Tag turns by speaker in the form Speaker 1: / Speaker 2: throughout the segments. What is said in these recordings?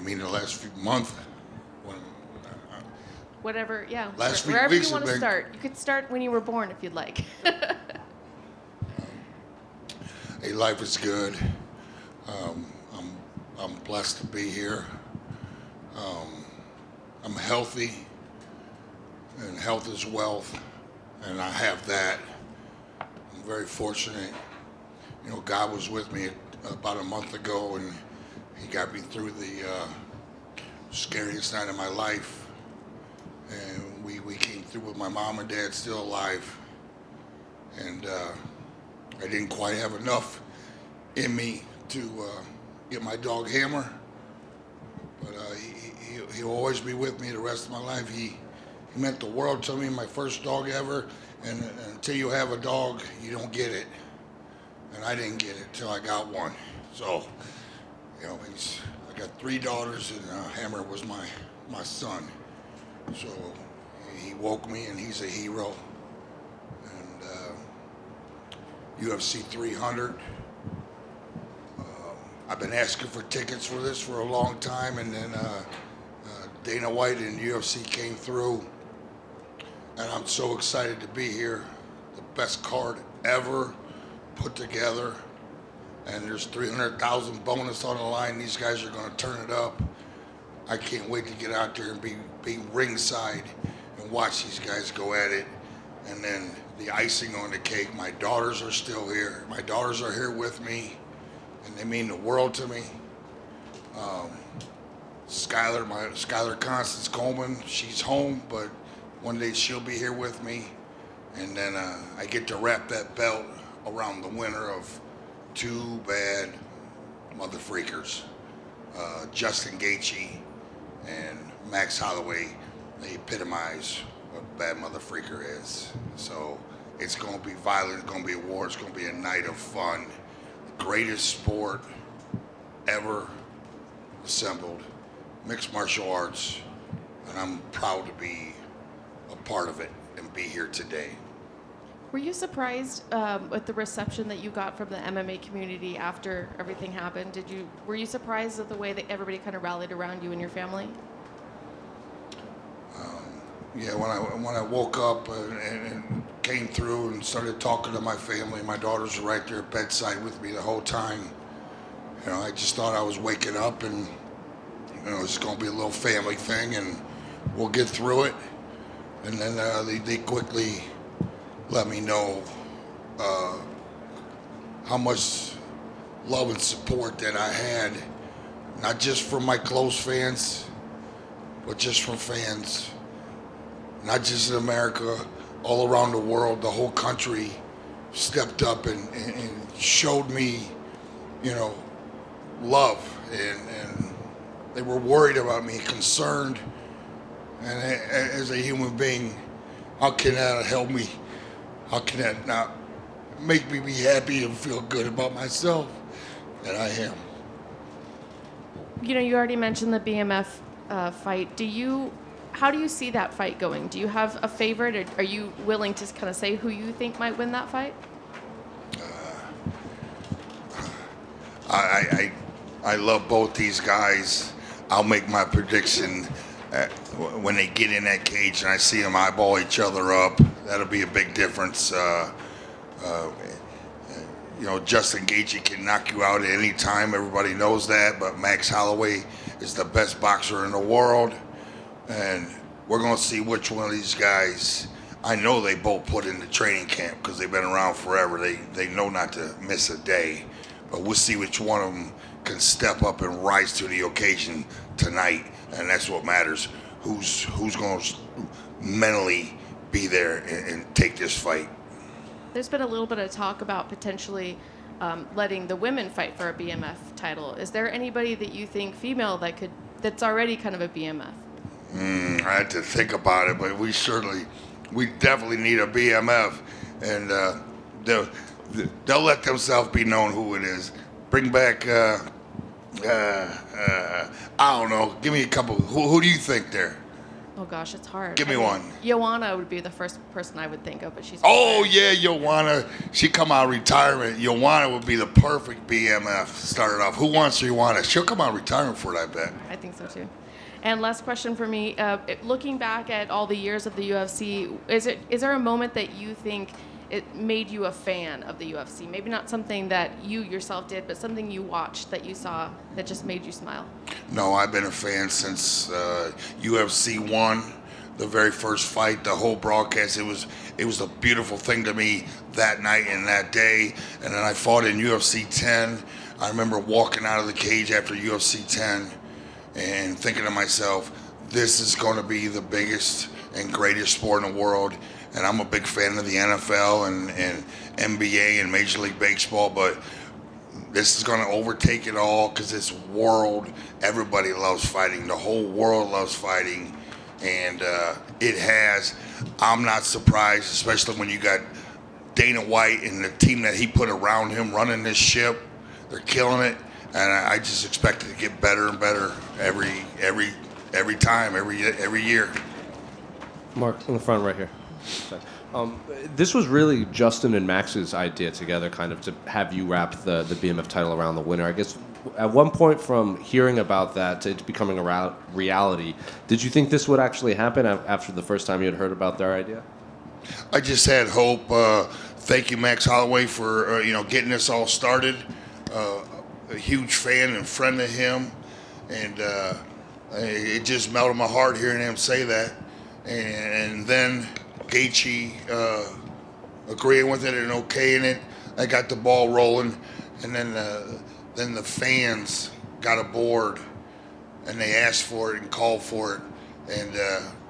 Speaker 1: You mean the last few months? When,
Speaker 2: Whatever, yeah.
Speaker 1: last few
Speaker 2: Wherever
Speaker 1: weeks
Speaker 2: you want
Speaker 1: have
Speaker 2: to
Speaker 1: been.
Speaker 2: start. You could start when you were born if you'd like.
Speaker 1: Hey, life is good. Um, I'm I'm blessed to be here. I'm healthy, and health is wealth, and I have that. I'm very fortunate. You know, God was with me about a month ago, and He got me through the scariest night of my life. And we came through with my mom and dad still alive. And I didn't quite have enough in me to get my dog Hammer, but he'll always be with me the rest of my life. He meant the world to me, my first dog ever, and until you have a dog, you don't get it. And I didn't get it till I got one. So, you know, I got three daughters, and Hammer was my son. So he woke me, and he's a hero. And UFC 300. I've been asking for tickets for this for a long time, and then Dana White and UFC came through, and I'm so excited to be here. The best card ever put together, and there's 300,000 bonus on the line. These guys are going to turn it up. I can't wait to get out there and be ringside and watch these guys go at it. And then the icing on the cake, my daughters are still here. My daughters are here with me, and they mean the world to me. Skylar Constance Coleman, she's home, but one day she'll be here with me. And then I get to wrap that belt around the winner of two bad mother freakers, Justin Gaethje and Max Holloway. They epitomize what a bad mother freaker is. So it's going to be violent, it's going to be a war, it's going to be a night of fun. The greatest sport ever assembled, mixed martial arts, and I'm proud to be a part of it and be here today.
Speaker 2: Were you surprised with the reception that you got from the MMA community after everything happened? Were you surprised at the way that everybody kind of rallied around you and your family?
Speaker 1: Yeah, when I woke up and came through and started talking to my family, my daughters were right there at bedside with me the whole time. You know, I just thought I was waking up, and you know, it's going to be a little family thing, and we'll get through it. And then they quickly let me know how much love and support that I had, not just from my close fans, but just from fans, not just in America, all around the world. The whole country stepped up and showed me, you know, love, and they were worried about me, concerned. And as a human being, how can that help me? How can that not make me be happy and feel good about myself? And I am.
Speaker 2: You know, you already mentioned the BMF fight. How do you see that fight going? Do you have a favorite, or are you willing to kind of say who you think might win that fight?
Speaker 1: I love both these guys. I'll make my prediction when they get in that cage and I see them eyeball each other up. That'll be a big difference. You know, Justin Gaethje can knock you out at any time. Everybody knows that. But Max Holloway is the best boxer in the world, and we're going to see which one of these guys. I know they both put in the training camp because they've been around forever. They know not to miss a day. But we'll see which one of them can step up and rise to the occasion tonight, and that's what matters. Who's going to mentally be there and take this fight?
Speaker 2: There's been a little bit of talk about potentially letting the women fight for a BMF title. Is there anybody that you think female that's already kind of a BMF?
Speaker 1: I had to think about it, but we definitely need a BMF, and they'll let themselves be known who it is. Bring back, I don't know. Give me a couple. Who do you think there?
Speaker 2: Oh gosh, it's hard.
Speaker 1: Give me one.
Speaker 2: Joanna would be the first person I would think of, but she's.
Speaker 1: Oh, yeah, Joanna. She come out of retirement. Joanna would be the perfect BMF started off. Who wants Joanna? She'll come out of retirement for it, I bet.
Speaker 2: I think so too. And last question for me: looking back at all the years of the UFC, is there a moment that you think it made you a fan of the UFC? Maybe not something that you yourself did, but something you watched that you saw that just made you smile.
Speaker 1: No, I've been a fan since UFC 1, the very first fight, the whole broadcast. It was a beautiful thing to me that night and that day. And then I fought in UFC 10. I remember walking out of the cage after UFC 10 and thinking to myself, this is going to be the biggest and greatest sport in the world. And I'm a big fan of the NFL and NBA and Major League Baseball, but this is going to overtake it all because this world, everybody loves fighting. The whole world loves fighting, and it has. I'm not surprised, especially when you got Dana White and the team that he put around him running this ship. They're killing it, and I just expect it to get better and better every time, every year.
Speaker 3: Mark, in the front right here. This was really Justin and Max's idea together, kind of to have you wrap the BMF title around the winner. I guess at one point from hearing about that to it becoming a reality, did you think this would actually happen after the first time you had heard about their idea?
Speaker 1: I just had hope. Thank you, Max Holloway, for getting this all started. A huge fan and friend of him, and it just melted my heart hearing him say that. And then Gaethje agreeing with it and okaying it. I got the ball rolling, and then the fans got aboard, and they asked for it and called for it, and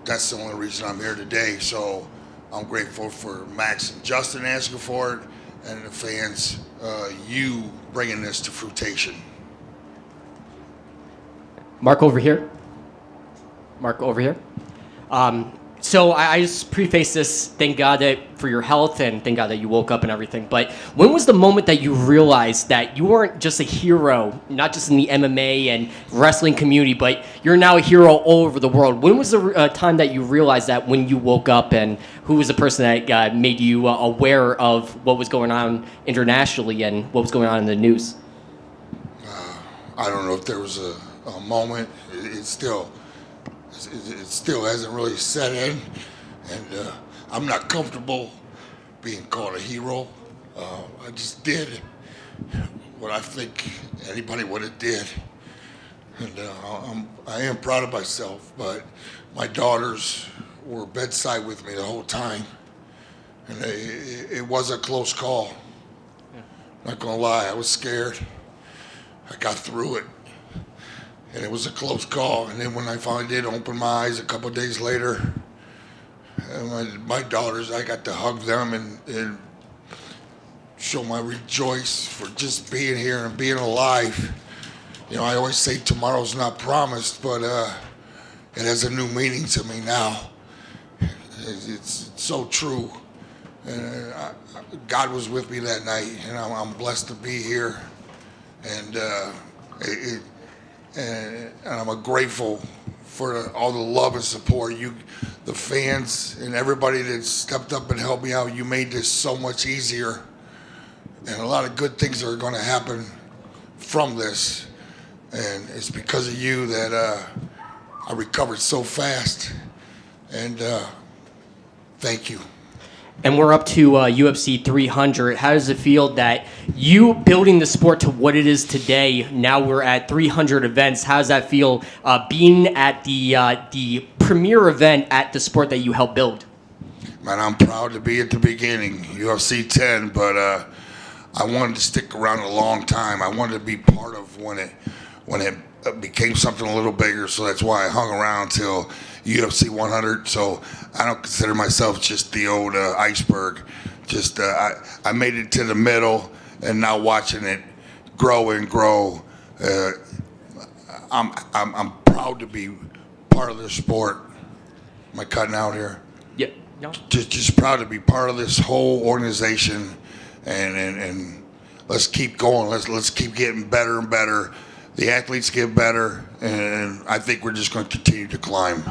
Speaker 1: that's the only reason I'm here today. So I'm grateful for Max and Justin asking for it, and the fans, you bringing this to fruition.
Speaker 4: Mark over here. Mark over here. So I just preface this, thank God for your health and thank God that you woke up and everything. But when was the moment that you realized that you weren't just a hero, not just in the MMA and wrestling community, but you're now a hero all over the world? When was the time that you realized that when you woke up, and who was the person that made you aware of what was going on internationally and what was going on in the news?
Speaker 1: I don't know if there was a moment. It still hasn't really set in, and I'm not comfortable being called a hero. I just did what I think anybody would have did, and I am proud of myself. But my daughters were bedside with me the whole time, and it was a close call. Not gonna lie, I was scared. I got through it. And it was a close call. And then when I finally did open my eyes a couple of days later, and my daughters, I got to hug them and show my rejoice for just being here and being alive. I always say tomorrow's not promised, but it has a new meaning to me now. It's so true. And God was with me that night, and I'm blessed to be here. And and I'm grateful for all the love and support. The fans and everybody that stepped up and helped me out. You made this so much easier, and a lot of good things are going to happen from this. And it's because of you that I recovered so fast. And thank you.
Speaker 4: And we're up to UFC 300. How does it feel that you building the sport to what it is today? Now we're at 300 events. How does that feel being at the premier event at the sport that you helped build?
Speaker 1: Man, I'm proud to be at the beginning, UFC 10, but I wanted to stick around a long time. I wanted to be part of when it became something a little bigger, so that's why I hung around till UFC 100. So I don't consider myself just the old iceberg. Just I made it to the middle, and now watching it grow and grow, I'm proud to be part of this sport. Am I cutting out here?
Speaker 4: Yeah. No.
Speaker 1: Just proud to be part of this whole organization, and let's keep going. Let's keep getting better and better. The athletes get better, and I think we're just going to continue to climb.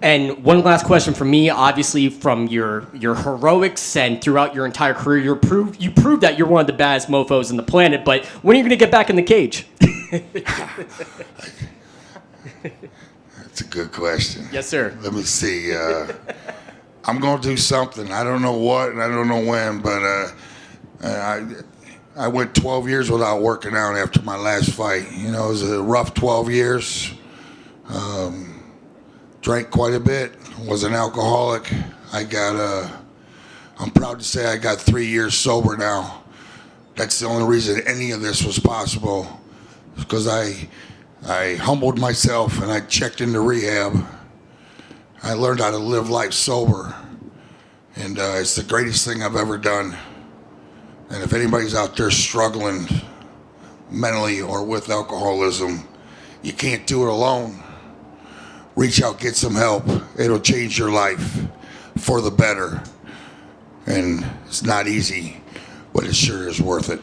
Speaker 4: And one last question from me. Obviously, from your heroics and throughout your entire career, you proved that you're one of the baddest mofos on the planet. But when are you going to get back in the cage?
Speaker 1: That's a good question.
Speaker 4: Yes, sir.
Speaker 1: Let me see. I'm going to do something. I don't know what and I don't know when, but I went 12 years without working out after my last fight. You know, it was a rough 12 years. Drank quite a bit. Was an alcoholic. I'm proud to say I got 3 years sober now. That's the only reason any of this was possible, because I humbled myself and I checked into rehab. I learned how to live life sober, and it's the greatest thing I've ever done. And if anybody's out there struggling mentally or with alcoholism, you can't do it alone. Reach out, get some help. It'll change your life for the better. And it's not easy, but it sure is worth it.